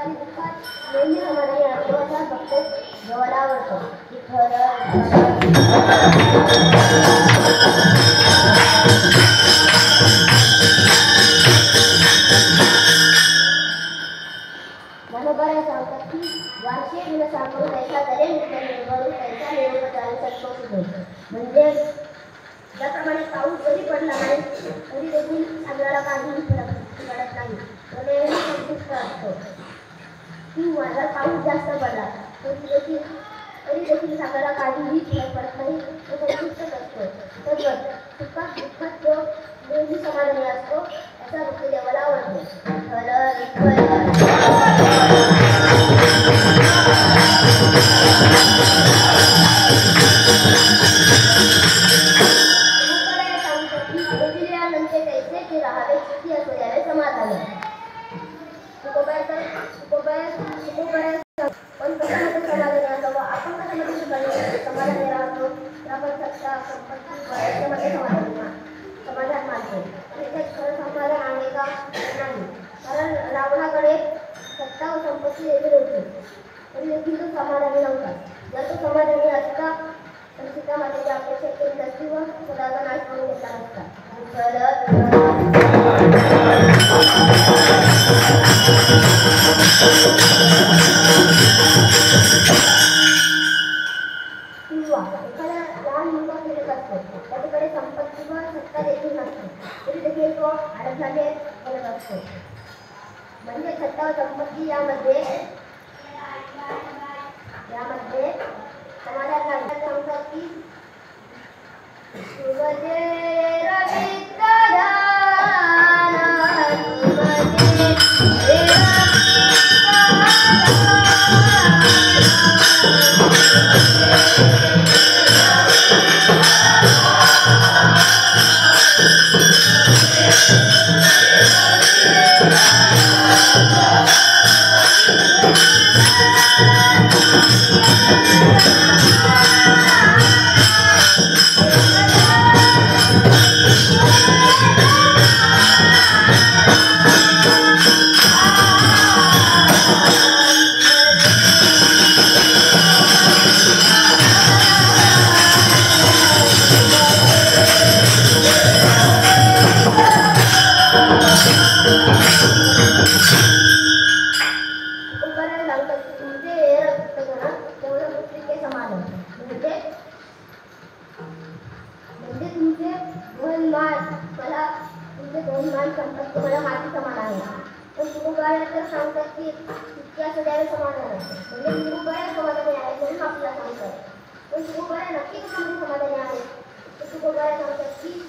सुखातली दुःखात नेहमी समाधानी असतो असा फक्त देवाला आवडतो. मनोबऱ्या सांगतात की वार्षिक दिन सांगून त्याचा दरे निर्माण त्याचा निरोपचार संतोष होतो. म्हणजे ज्याप्रमाणे पाऊस जरी पडला नाही तरी देखील आपल्याला काहीही फरक पडत नाही, तो नेहमी संतुष्ट असतो. किंवा जर पाऊस जास्त पडला तरी देखील आपल्याला काहीही फरक पडत नाही, तो संतुष्टच असतो. तद्वत सुखात दुःखात तो नेहमी समाधानी असतो याचा भक्त देवाला आवडतो. समाधान मानतो खरं समाधान आहे का नाही, कारण रावणाकडे सत्ता व संपत्ती देखील होती तरी देखील तो समाधानी नव्हता. जर तो समाधानी असता तर सीता मातेची अपेक्षा केली नसती व सदाचा नाश करून घेतला नसता. किंवा एखादा लहान मुलगा फिरत असतो, त्याच्याकडे संपत्ती व सत्ता देखील नसते तरी देखील तो आनंदाने करत असतो. म्हणजे सत्ता व संपत्ती यामध्ये समाधान लागतात. सांगतात की संपत्ती मला माझी समान आहे. पण गुरुगाय तर सांगतात की इतक्या सदैव समाधान आहे. म्हणजे गुरुगाय समाधानी आहे म्हणून आपल्याला सांगतात. पण गुरुगाय नक्की कशामध्ये समाधानी आहे तर गुरुगाय सांगतात की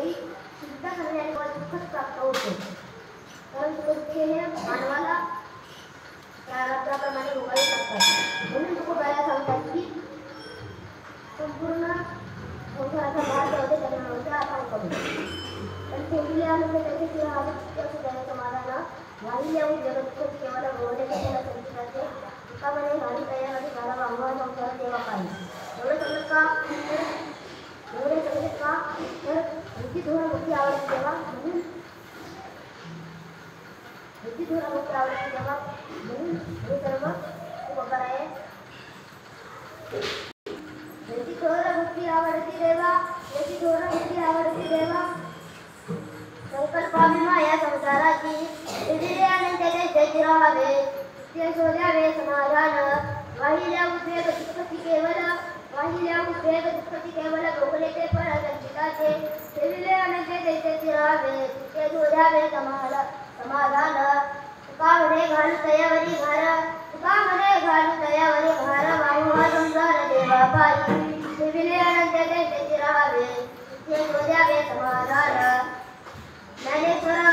वेळी चिंता करण्याने मला दुःखच प्राप्त होते. परंतु दुःख हे मानवाला प्रारब्धाप्रमाणे भोगावे लागतात. म्हणून तुकोबाया सांगतात की संपूर्ण संसाराचा भार होते त्यांना म्हणता आपण करू. पण ठेवले आनंद त्याचे किंवा त्याने समाधान वाहिल्या जगत केवळ गोवले कशाला संचिताचे तुकामाने घाली तयारी घाला वांगवा संसार देवा पाहिजे. एवढं सगळं का एवढे सगळे का तर वृत्ती थोडा मोठी आवडते तेव्हा म्हणून वृत्ती थोडा मोठी आवडते तेव्हा म्हणून हे सर्व खूप आहे. वृत्ती थोडा मोठी आवडते देवा वृत्ती थोडा मोठी आवडते देवा संकल्पाभिमा या संसाराची विधिल्याने त्याचे राहावे ते शोधावे समाधान वाहिल्या उद्वेग दुःखती केवळ वाहिल्या उद्वेग दुःखती केवळ भोगले ते फळ संचिताचे ठेविले अनंत त्याचे राहावे ते शोधावे समाधान तुका म्हणे घालू तयावरी भार तुका म्हणे घालू तयावरी भार वाहुवा संसार देवा पायी ठेविले अनंत त्याचे राहावे ते शोधावे समाधान ज्ञानेश्वरा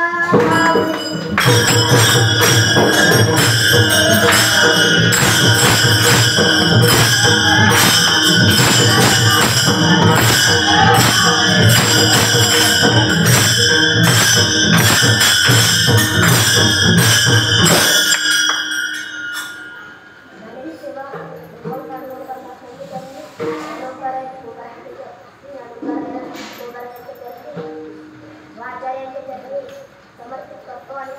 समर्पित करतो आणि